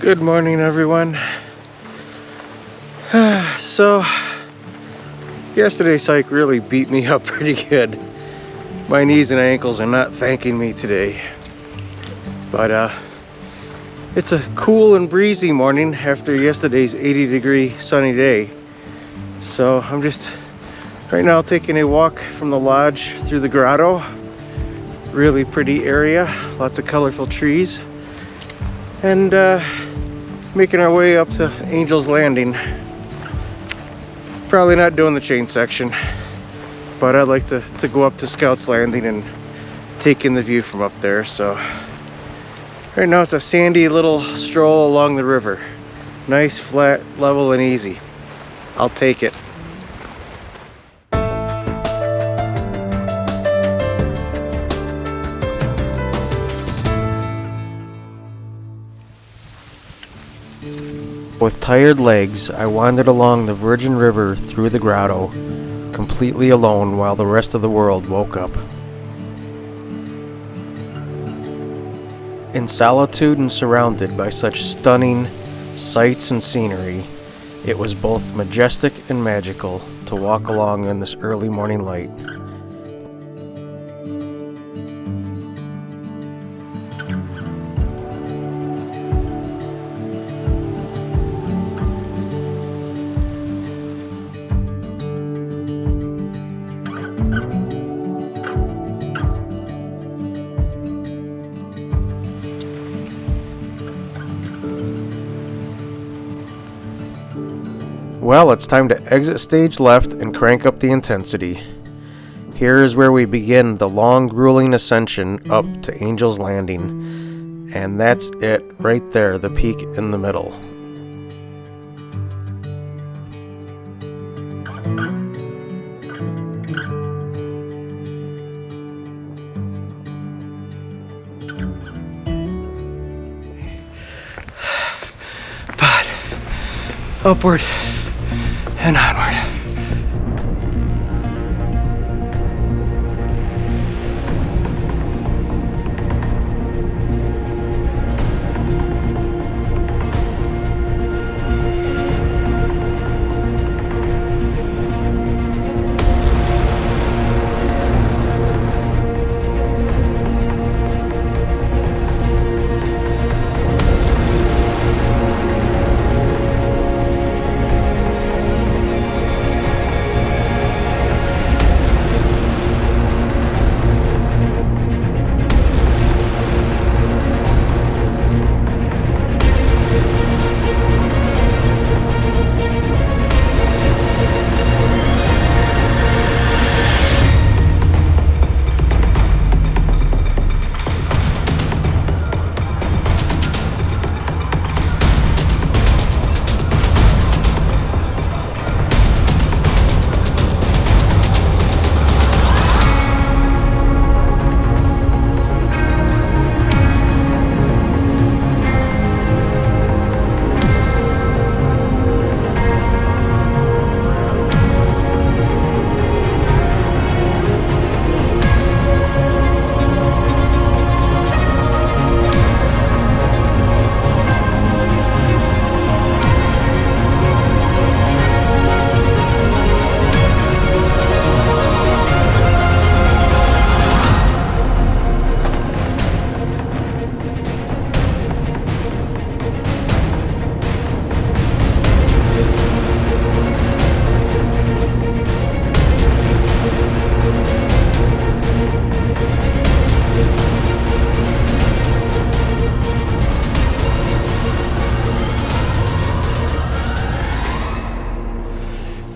Good morning, everyone. So, yesterday's hike really beat me up pretty good. My knees and ankles are not thanking me today. But it's a cool and breezy morning after yesterday's 80-degree sunny day. So I'm just right now taking a walk from the lodge through the grotto. Really pretty area, lots of colorful trees. And making our way up to Angel's Landing. Probably not doing the chain section, but I'd like to go up to Scout's Landing and take in the view from up there. So right now it's a sandy little stroll along the river. Nice, flat, level, and easy. I'll take it. With tired legs, I wandered along the Virgin River through the grotto, completely alone while the rest of the world woke up. In solitude and surrounded by such stunning sights and scenery, it was both majestic and magical to walk along in this early morning light. Well, it's time to exit stage left and crank up the intensity. Here is where we begin the long, grueling ascension up to Angel's Landing. And that's it, right there, the peak in the middle. But upward and onward.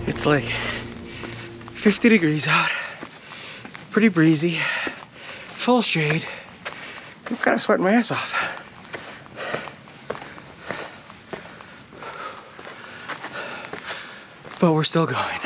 It's like 50 degrees out, pretty breezy, full shade. I'm kind of sweating my ass off. But we're still going.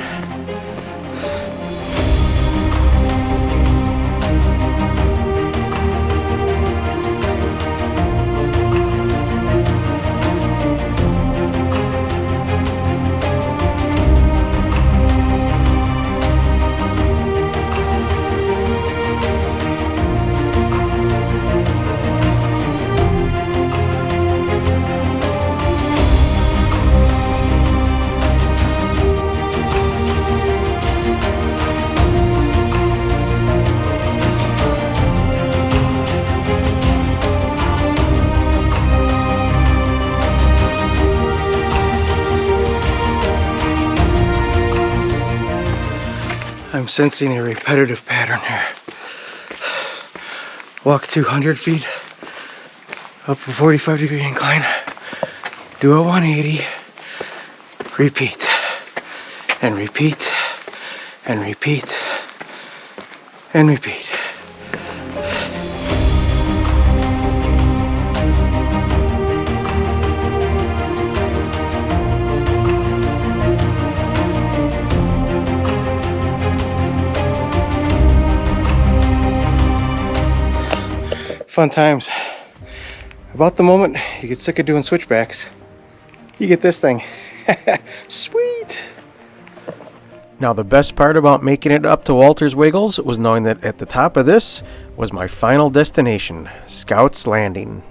I'm sensing a repetitive pattern here. Walk 200 feet up a 45-degree incline, do a 180, repeat, and repeat, and repeat, and repeat. Fun times. About the moment you get sick of doing switchbacks, you get this thing. Sweet! Now the best part about making it up to Walter's Wiggles was knowing that at the top of this was my final destination, Scouts Landing.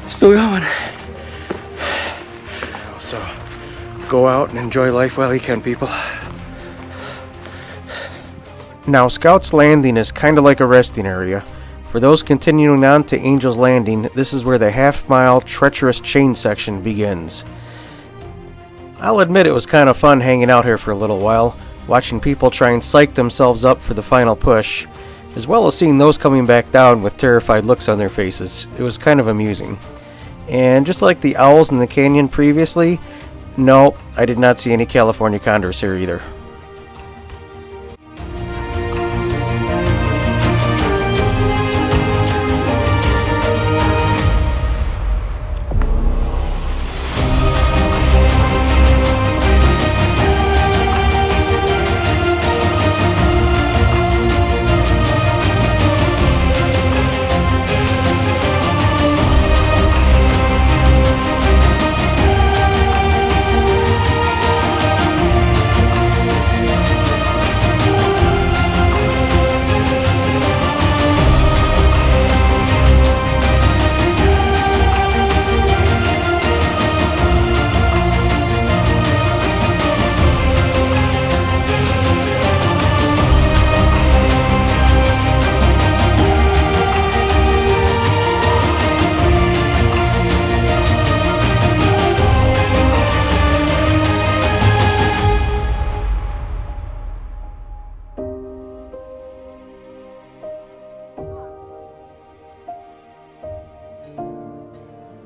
Still going. So go out and enjoy life while you can, people. Now, Scouts Landing is kind of like a resting area. For those continuing on to Angel's Landing, this is where the half-mile treacherous chain section begins. I'll admit it was kind of fun hanging out here for a little while, watching people try and psych themselves up for the final push, as well as seeing those coming back down with terrified looks on their faces. It was kind of amusing. And just like the owls in the canyon previously, no, I did not see any California condors here either.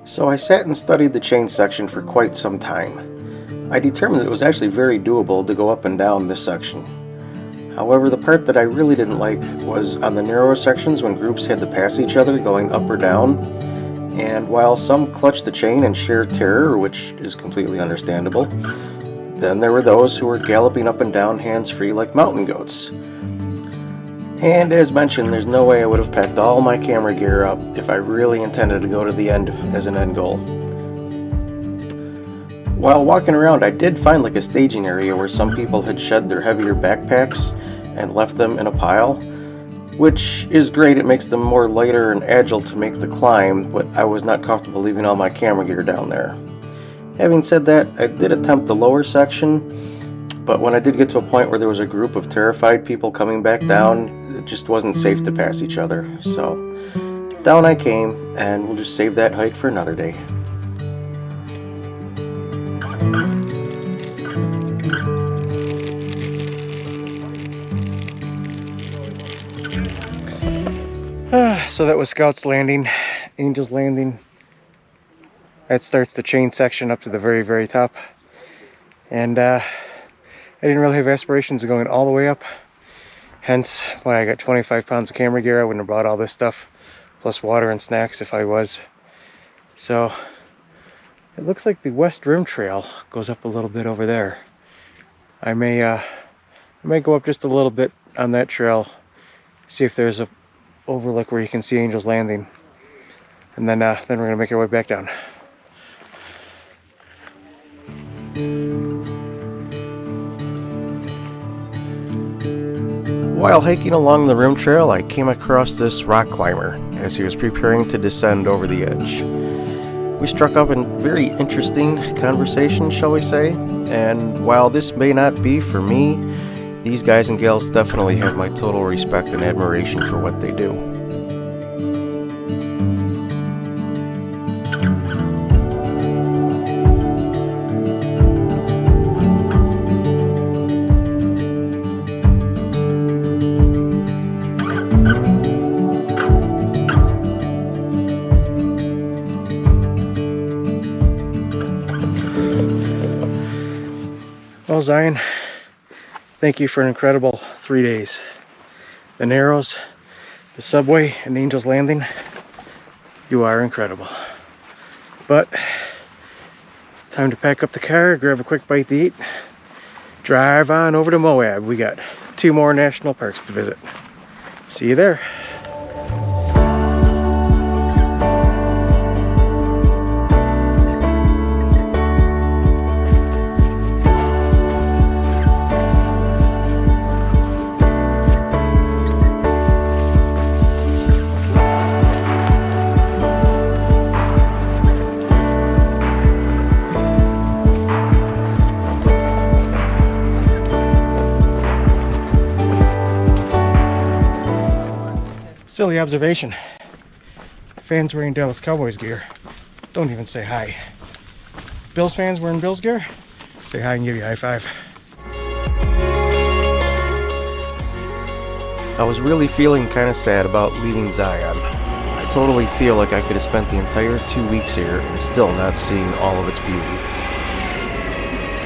So I sat and studied the chain section for quite some time. I determined it was actually very doable to go up and down this section. However, the part that I really didn't like was on the narrower sections when groups had to pass each other going up or down. And while some clutched the chain in sheer terror, which is completely understandable, then there were those who were galloping up and down hands-free like mountain goats. And as mentioned, there's no way I would have packed all my camera gear up if I really intended to go to the end as an end goal. While walking around, I did find like a staging area where some people had shed their heavier backpacks and left them in a pile, which is great. It makes them more lighter and agile to make the climb, but I was not comfortable leaving all my camera gear down there. Having said that, I did attempt the lower section, but when I did get to a point where there was a group of terrified people coming back down, it just wasn't safe to pass each other. So down I came, and we'll just save that hike for another day. So that was Scouts Landing, Angel's Landing. That starts the chain section up to the very, very top. And I didn't really have aspirations of going all the way up. Hence why I got 25 pounds of camera gear. I wouldn't have brought all this stuff, plus water and snacks if I was. So it looks like the West Rim Trail goes up a little bit over there. I may go up just a little bit on that trail, see if there's a overlook where you can see Angel's Landing, and then we're gonna make our way back down. While hiking along the rim trail, I came across this rock climber as he was preparing to descend over the edge. We struck up a very interesting conversation, shall we say, and while this may not be for me, these guys and gals definitely have my total respect and admiration for what they do. Well, Zion, thank you for an incredible 3 days. The Narrows, the subway, and Angel's Landing. You are incredible. But time to pack up the car, grab a quick bite to eat, drive on over to Moab. We got 2 more national parks to visit. See you there. Silly observation. Fans wearing Dallas Cowboys gear don't even say hi. Bills fans wearing Bills gear say hi and give you a high five. I was really feeling kind of sad about leaving Zion. I totally feel like I could have spent the entire 2 weeks here and still not seen all of its beauty.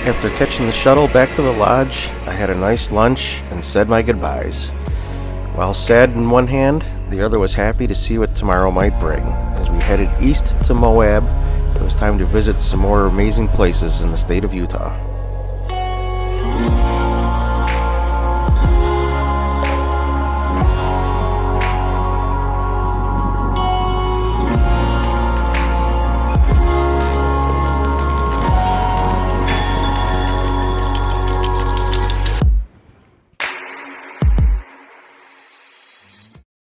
After catching the shuttle back to the lodge, I had a nice lunch and said my goodbyes. While sad in one hand, the other was happy to see what tomorrow might bring. As we headed east to Moab, it was time to visit some more amazing places in the state of Utah.